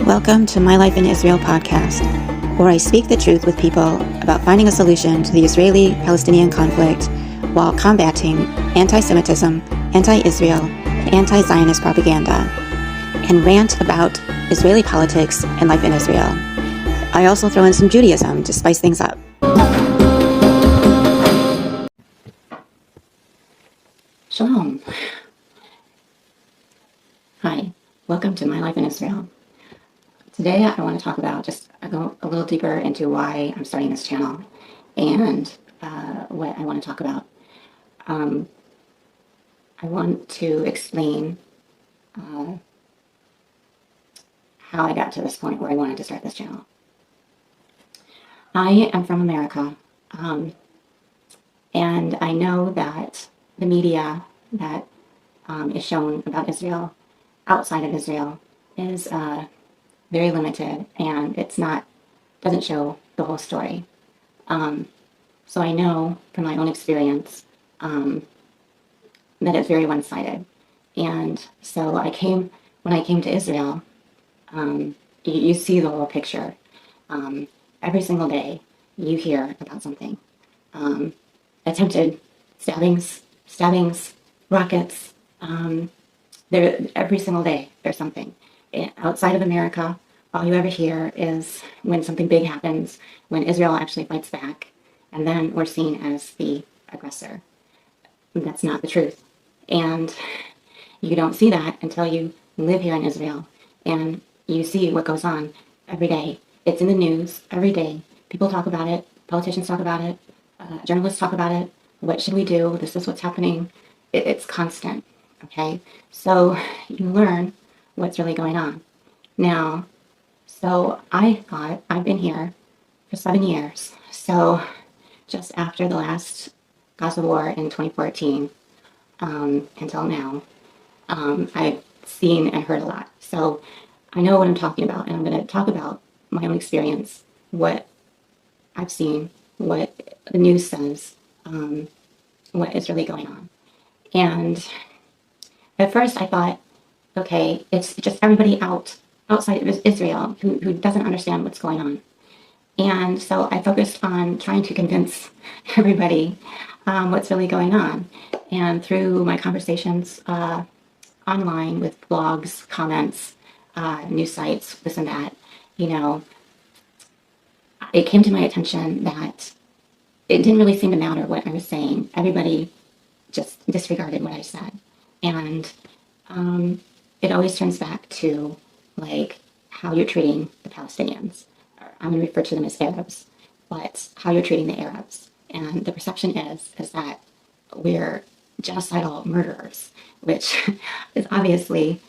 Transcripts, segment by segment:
Welcome to My Life in Israel podcast, where I speak the truth with people about finding a solution to the Israeli-Palestinian conflict while combating anti-Semitism, anti-Israel, and anti-Zionist propaganda, and rant about Israeli politics and life in Israel. I also throw in some Judaism to spice things up. Shalom. Hi, welcome to My Life in Israel. Today I want to talk about, go a little deeper into why I'm starting this channel and what I want to talk about. I want to explain how I got to this point where I wanted to start this channel. I am from America, and I know that the media that is shown about Israel outside of Israel is very limited, and doesn't show the whole story. So I know from my own experience that it's very one-sided. And so when I came to Israel, you see the whole picture. Every single day you hear about something. Attempted stabbings, rockets. Every single day there's something. Outside of America, all you ever hear is when something big happens, when Israel actually fights back, and then we're seen as the aggressor. That's not the truth. And you don't see that until you live here in Israel and you see what goes on every day. It's in the news every day. People talk about it. Politicians talk about it. Journalists talk about it. What should we do? This is what's happening. It's constant. Okay? So you learn what's really going on. Now, so I thought I've been here for 7 years. So just after the last Gaza war in 2014 until now, I've seen and heard a lot. So I know what I'm talking about, and I'm going to talk about my own experience, what I've seen, what the news says, what is really going on. And at first I thought, okay, it's just everybody outside of Israel who doesn't understand what's going on. And so I focused on trying to convince everybody what's really going on. And through my conversations online with blogs, comments, news sites, this and that, it came to my attention that it didn't really seem to matter what I was saying. Everybody just disregarded what I said. And it always turns back to how you're treating the Palestinians. I'm going to refer to them as Arabs, but how you're treating the Arabs. And the perception is that we're genocidal murderers, which is obviously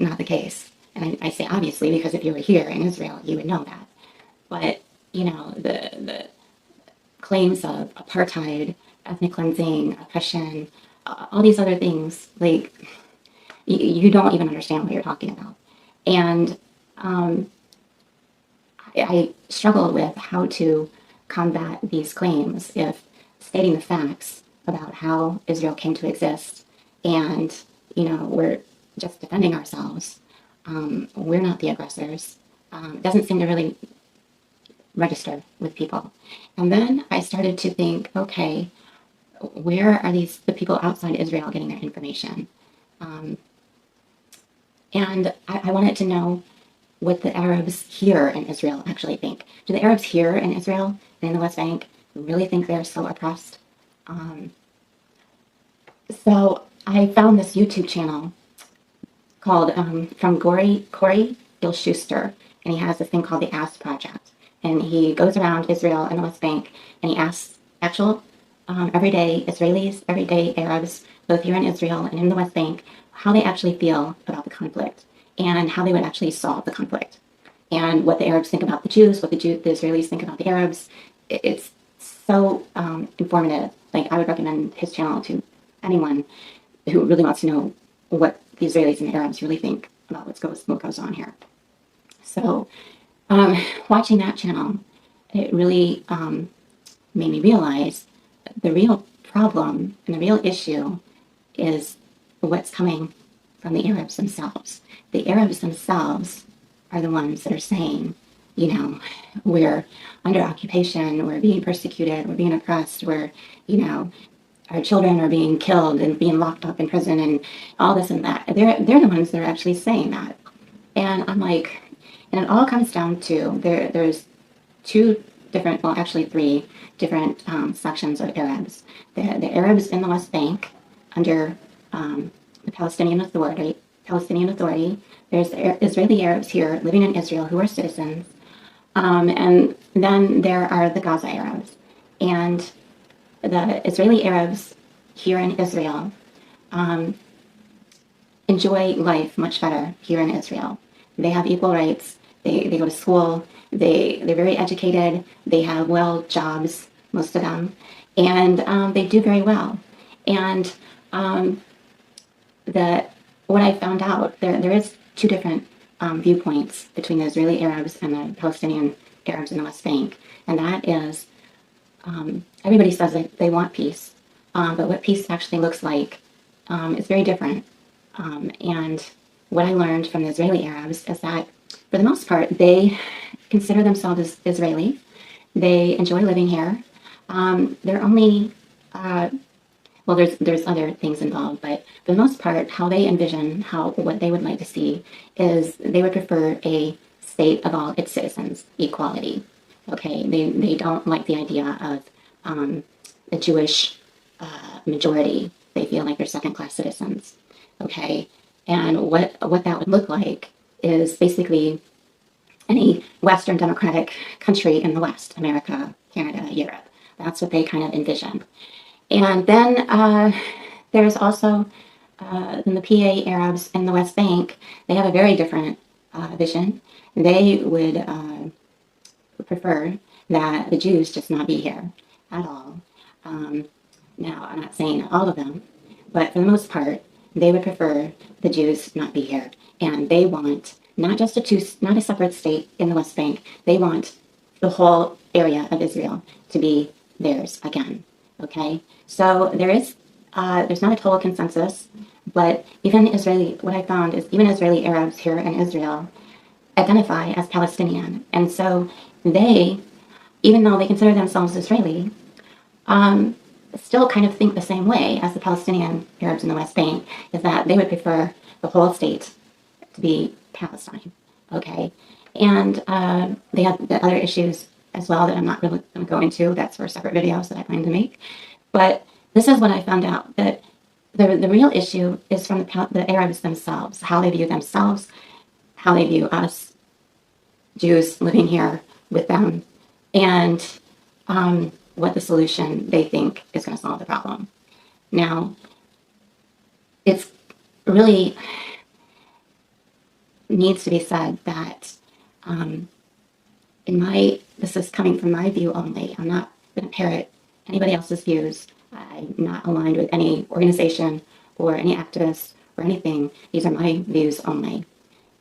not the case. And I say obviously because if you were here in Israel, you would know that. But, the claims of apartheid, ethnic cleansing, oppression, all these other things, you don't even understand what you're talking about. And I struggle with how to combat these claims if stating the facts about how Israel came to exist and, we're just defending ourselves. We're not the aggressors. It doesn't seem to really register with people. And then I started to think, okay, where are the people outside Israel getting their information? And I wanted to know what the Arabs here in Israel actually think. Do the Arabs here in Israel and in the West Bank really think they're so oppressed? So I found this YouTube channel called from Corey Gilshuster, and he has this thing called the Ask Project. And he goes around Israel and the West Bank, and he asks actual everyday Israelis, everyday Arabs, both here in Israel and in the West Bank, how they actually feel about the conflict and how they would actually solve the conflict. And what the Arabs think about the Jews, what the Israelis think about the Arabs. It's so informative. I would recommend his channel to anyone who really wants to know what the Israelis and the Arabs really think about what goes on here. So watching that channel, it really made me realize the real problem and the real issue is what's coming from the Arabs themselves. The Arabs themselves are the ones that are saying, you know, we're under occupation, we're being persecuted, we're being oppressed, we're, you know, our children are being killed and being locked up in prison and all this and that. They're the ones that are actually saying that. And I'm like, and it all comes down to there's two different, well, actually three different sections of Arabs. The Arabs in the West Bank under the Palestinian Authority. There's Israeli Arabs here living in Israel who are citizens. And then there are the Gaza Arabs. And the Israeli Arabs here in Israel enjoy life much better here in Israel. They have equal rights. They go to school. They're very educated. They have jobs, most of them, and they do very well. And what I found out, there is two different viewpoints between the Israeli Arabs and the Palestinian Arabs in the West Bank, and that is everybody says that they want peace, but what peace actually looks like is very different. And what I learned from the Israeli Arabs is that, for the most part, they consider themselves as Israeli. They enjoy living here. They're only, well, there's other things involved, but for the most part, how they envision what they would like to see is they would prefer a state of all its citizens, equality. Okay, they don't like the idea of the Jewish majority. They feel like they're second-class citizens. Okay, and what that would look like is basically any Western democratic country in the West, America, Canada, Europe. That's what they kind of envision. And then there's also in the PA Arabs in the West Bank. They have a very different vision. They would prefer that the Jews just not be here at all. Now, I'm not saying all of them, but for the most part, they would prefer the Jews not be here. And they want not a separate state in the West Bank. They want the whole area of Israel to be theirs again. Okay, so there's not a total consensus, but what I found is even Israeli Arabs here in Israel identify as Palestinian, and so they, even though they consider themselves Israeli, still kind of think the same way as the Palestinian Arabs in the West Bank, is that they would prefer the whole state to be Palestine. Okay, and they have the other issues as well that I'm not really going to go into. That's for separate videos that I plan to make. But this is what I found out, that the real issue is from the Arabs themselves, how they view themselves, how they view us, Jews living here with them, and what the solution they think is going to solve the problem. Now, it's really needs to be said that this is coming from my view only. I'm not going to parrot anybody else's views. I'm not aligned with any organization or any activist or anything. These are my views only.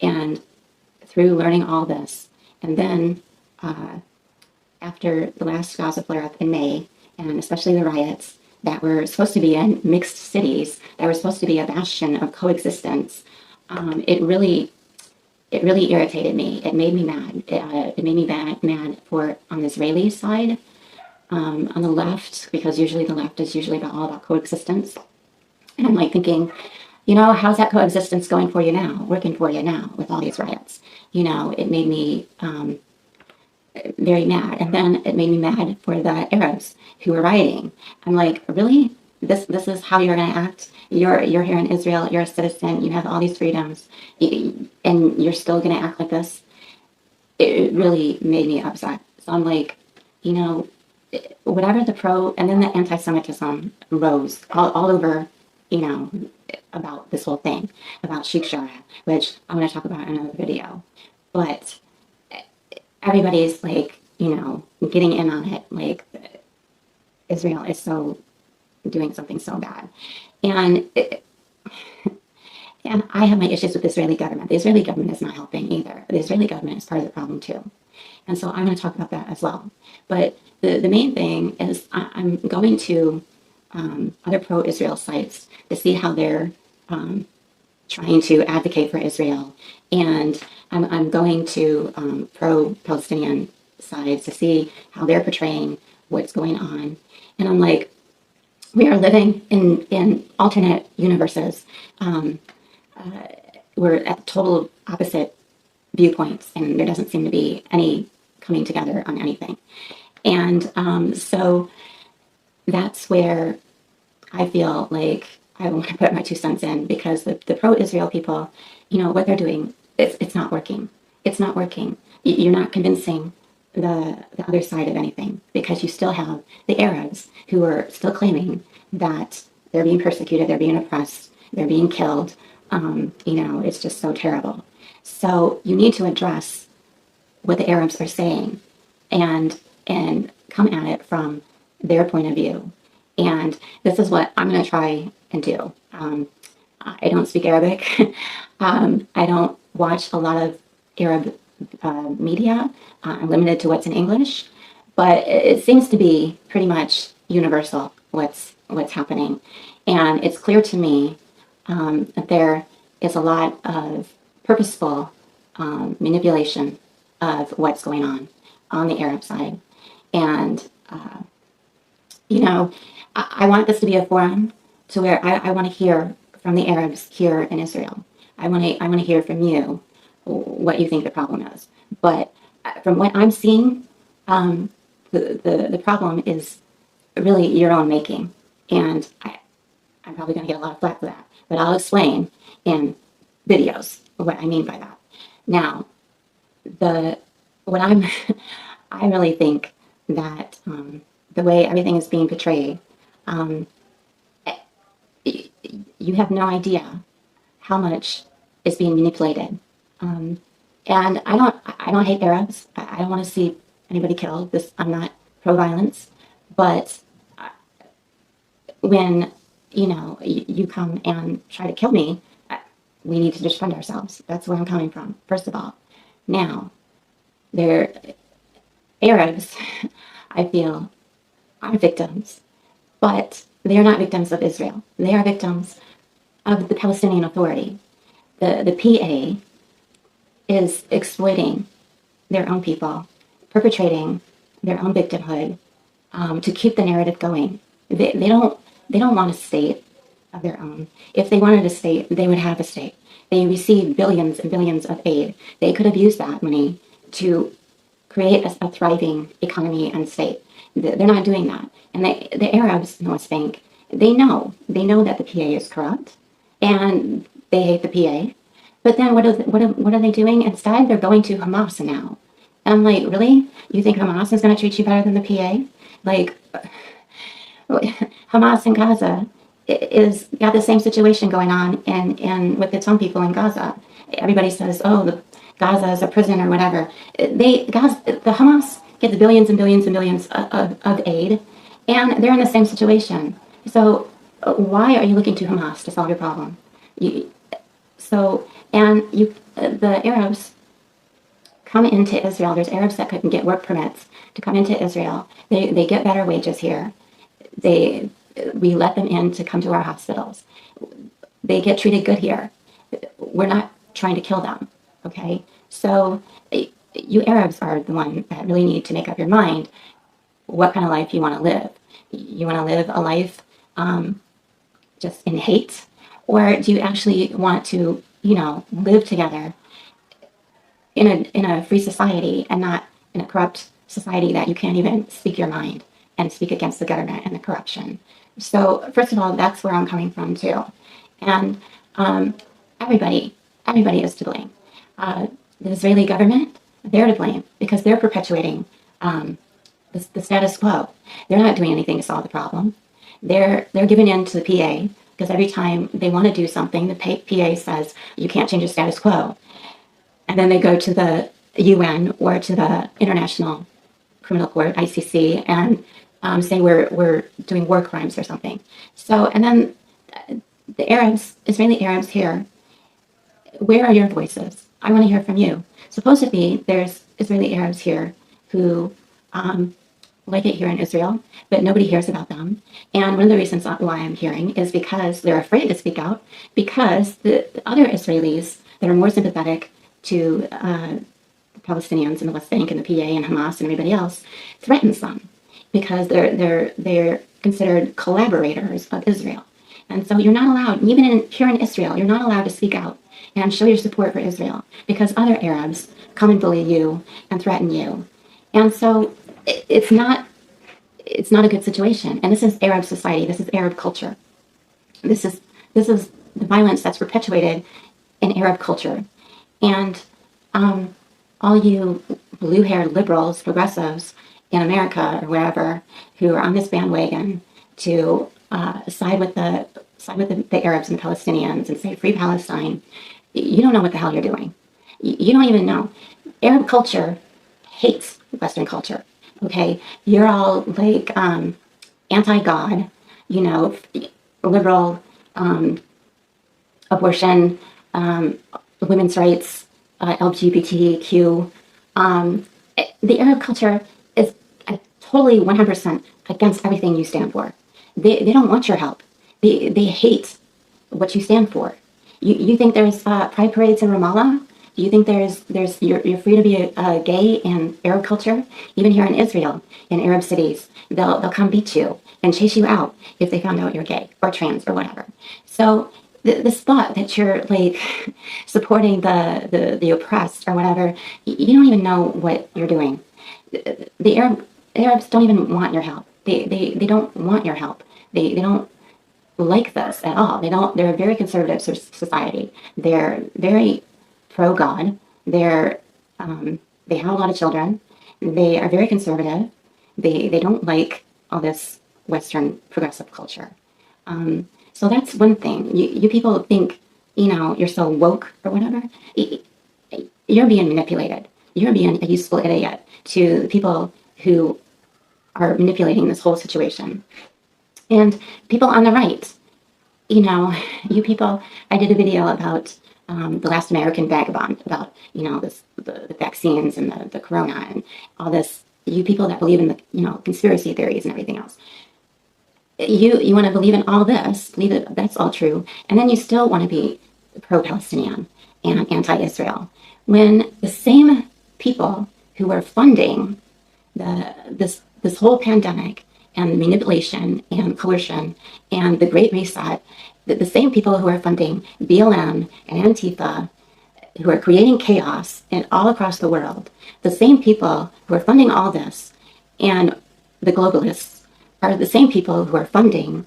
And through learning all this, and then after the last Gaza flare-up in May, and especially the riots that were supposed to be in mixed cities, that were supposed to be a bastion of coexistence, it really irritated me. It made me mad. It made me mad for on the Israeli side, on the left, because usually the left is usually all about coexistence. And I'm like thinking, how's that coexistence going for you now, working for you now with all these riots? It made me very mad. And then it made me mad for the Arabs who were rioting. I'm like, really? This is how you're going to act? You're here in Israel, you're a citizen, you have all these freedoms, and you're still going to act like this? It really made me upset. So I'm like, whatever and then the anti-Semitism rose all over, about this whole thing, about Sheikh Jarrah, which I'm going to talk about in another video. But everybody's like, getting in on it, like Israel is doing something so bad. And I have my issues with the Israeli government. The Israeli government is not helping either. The Israeli government is part of the problem too. And so I'm going to talk about that as well. But the main thing is I'm going to other pro-Israel sites to see how they're trying to advocate for Israel, and I'm going to pro-Palestinian sides to see how they're portraying what's going on. And I'm like, we are living in alternate universes. We're at total opposite viewpoints, and there doesn't seem to be any coming together on anything. And so that's where I feel like I want to put my 2 cents in, because the pro-Israel people, what they're doing, it's not working. It's not working. You're not convincing the other side of anything, because you still have the Arabs who are still claiming that they're being persecuted, they're being oppressed, they're being killed. It's just so terrible. So you need to address what the Arabs are saying, and come at it from their point of view. And this is what I'm going to try and do. I don't speak Arabic. I don't watch a lot of Arab media. I'm limited to what's in English, but it seems to be pretty much universal what's happening. And it's clear to me that there is a lot of purposeful manipulation of what's going on the Arab side. And, I want this to be a forum to where I want to hear from the Arabs here in Israel. I want to hear from you what you think the problem is. But from what I'm seeing, the problem is really your own making. And I'm probably going to get a lot of flack for that. But I'll explain in videos what I mean by that. Now, I really think that the way everything is being portrayed, you have no idea how much is being manipulated. And I don't hate Arabs. I don't want to see anybody killed. I'm not pro-violence, but when you come and try to kill me, we need to defend ourselves. That's where I'm coming from, first of all. Now, they're Arabs, I feel, are victims, but they are not victims of Israel. They are victims of the Palestinian Authority. The PA is exploiting their own people, perpetrating their own victimhood to keep the narrative going. They don't want a state of their own. If they wanted a state, they would have a state. They receive billions and billions of aid. They could have used that money to create a thriving economy and state. They're not doing that. And the Arabs in the West Bank, they know that the PA is corrupt, and they hate the PA. But then what are they doing instead? They're going to Hamas now. And I'm like, really? You think Hamas is going to treat you better than the PA? Like, Hamas in Gaza is got the same situation going on and with its own people in Gaza. Everybody says, oh, Gaza is a prison or whatever. The Hamas gets billions and billions and billions of aid, and they're in the same situation. So why are you looking to Hamas to solve your problem? The Arabs come into Israel. There's Arabs that couldn't get work permits to come into Israel. They get better wages here. We let them in to come to our hospitals. They get treated good here. We're not trying to kill them, okay? So you Arabs are the one that really need to make up your mind what kind of life you want to live. You want to live a life just in hate, or do you actually want to, live together in a free society and not in a corrupt society that you can't even speak your mind and speak against the government and the corruption? So first of all, that's where I'm coming from too. And everybody is to blame. The Israeli government, they're to blame because they're perpetuating the status quo. They're not doing anything to solve the problem. They're giving in to the PA because every time they want to do something, the PA says, you can't change the status quo. And then they go to the UN or to the International Criminal Court, ICC, and say we're doing war crimes or something. So, and then the Arabs, Israeli Arabs here, where are your voices? I want to hear from you. Supposedly, there's Israeli Arabs here who like it here in Israel, but nobody hears about them. And one of the reasons why I'm hearing is because they're afraid to speak out, because the other Israelis that are more sympathetic to the Palestinians in the West Bank and the PA and Hamas and everybody else threatens them because they're considered collaborators of Israel. And so you're not allowed, even here in Israel, you're not allowed to speak out and show your support for Israel because other Arabs come and bully you and threaten you. And so it's not a good situation. And this is Arab society. This is Arab culture. This is the violence that's perpetuated in Arab culture. And all you blue-haired liberals, progressives in America or wherever who are on this bandwagon to side with the Arabs and the Palestinians and say free Palestine, you don't know what the hell you're doing. You don't even know. Arab culture hates Western culture. Okay, you're all like anti-God, you know, liberal, abortion, women's rights, LGBTQ. The Arab culture is totally 100% against everything you stand for. They don't want your help. They hate what you stand for. You think there's pride parades in Ramallah? Do you think you're free to be a gay in Arab culture? Even here in Israel, in Arab cities, they'll come beat you and chase you out if they found out you're gay or trans or whatever. So this thought that you're like supporting the oppressed or whatever, you don't even know what you're doing. The Arabs don't even want your help. They don't want your help. They don't like this at all. They're a very conservative society. They're very pro-God. They have a lot of children. They are very conservative. They don't like all this Western progressive culture. So that's one thing. You people think, you're so woke or whatever. You're being manipulated. You're being a useful idiot to people who are manipulating this whole situation. And people on the right, you people, I did a video about the last American vagabond, about, the vaccines and the corona and all this, you people that believe in the, conspiracy theories and everything else. You want to believe in all this, believe that that's all true, and then you still want to be pro-Palestinian and anti-Israel. When the same people who are funding this whole pandemic and manipulation and coercion and the Great Reset, the same people who are funding BLM and Antifa, who are creating chaos all across the world, the same people who are funding all this and the globalists are the same people who are funding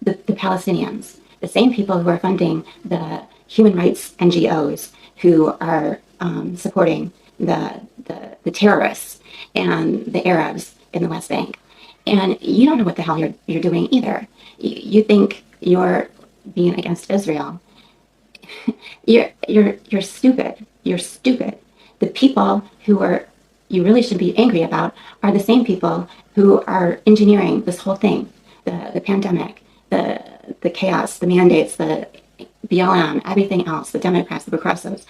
the Palestinians, the same people who are funding the human rights NGOs who are supporting the terrorists and the Arabs in the West Bank. And you don't know what the hell you're doing either. You think you're being against Israel. You're stupid. You're stupid. The people who you really should be angry about are the same people who are engineering this whole thing, the pandemic, the chaos, the mandates, the BLM, everything else, the Democrats, the progressives.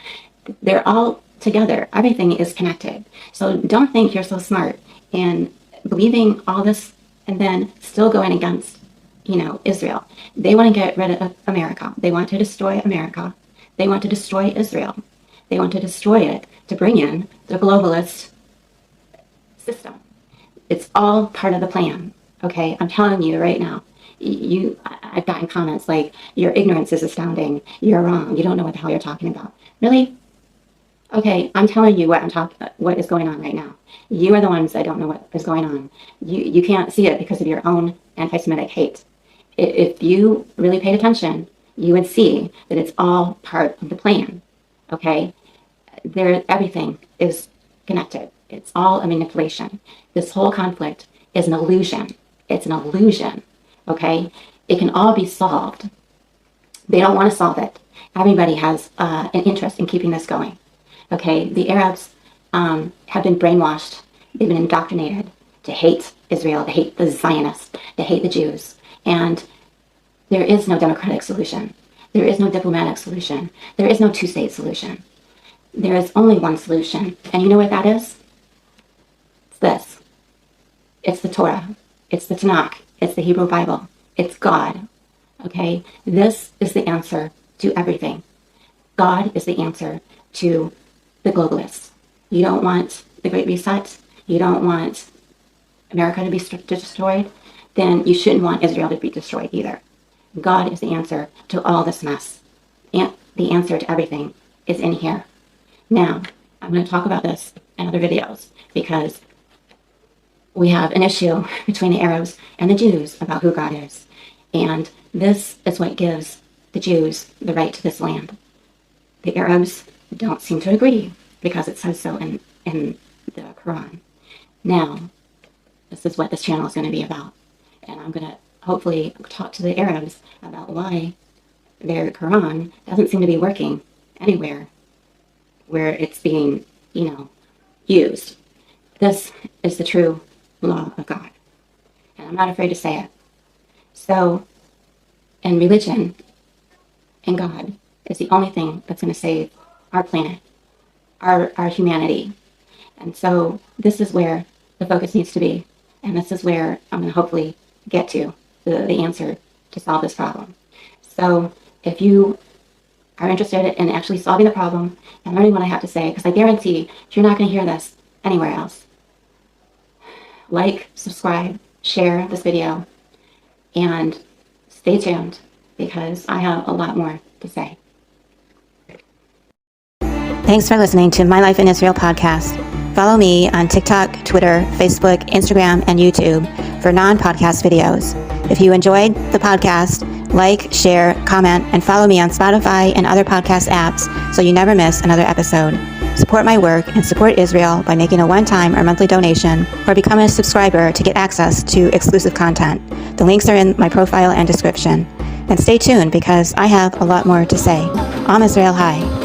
They're all together. Everything is connected. So don't think you're so smart in believing all this and then still going against, Israel. They want to get rid of America. They want to destroy America. They want to destroy Israel. They want to destroy it to bring in the globalist system. It's all part of the plan. Okay, I'm telling you right now. I've gotten comments like, your ignorance is astounding. You're wrong. You don't know what the hell you're talking about. Really? Okay, I'm telling you what is going on right now. You are the ones that don't know what is going on. You can't see it because of your own anti-Semitic hate. If you really paid attention, you would see that it's all part of the plan. Okay? Everything is connected. It's all a manipulation. This whole conflict is an illusion. It's an illusion. Okay? It can all be solved. They don't want to solve it. Everybody has an interest in keeping this going. Okay? The Arabs have been brainwashed. They've been indoctrinated to hate Israel, to hate the Zionists, to hate the Jews. And there is no democratic solution. There is no diplomatic solution. There is no two-state solution. There is only one solution. And you know what that is? It's this. It's the Torah. It's the Tanakh. It's the Hebrew Bible. It's God. Okay? This is the answer to everything. God is the answer to the globalists. You don't want the Great Reset. You don't want America to be destroyed. Then you shouldn't want Israel to be destroyed either. God is the answer to all this mess. And the answer to everything is in here. Now, I'm going to talk about this in other videos because we have an issue between the Arabs and the Jews about who God is. And this is what gives the Jews the right to this land. The Arabs don't seem to agree because it says so in the Quran. Now, this is what this channel is going to be about. And I'm going to hopefully talk to the Arabs about why their Quran doesn't seem to be working anywhere where it's being, used. This is the true law of God. And I'm not afraid to say it. So, in religion and God is the only thing that's going to save our planet, our humanity. And so this is where the focus needs to be. And this is where I'm going to hopefully get to the answer to solve this problem. So if you are interested in actually solving the problem and learning what I have to say, because I guarantee you're not going to hear this anywhere else, like, subscribe, share this video, and stay tuned because I have a lot more to say. Thanks for listening to My Life in Israel podcast. Follow me on TikTok, Twitter, Facebook, Instagram, and YouTube for non-podcast videos. If you enjoyed the podcast, like, share, comment, and follow me on Spotify and other podcast apps so you never miss another episode. Support my work and support Israel by making a one-time or monthly donation or become a subscriber to get access to exclusive content. The links are in my profile and description. And stay tuned because I have a lot more to say. Am Israel High.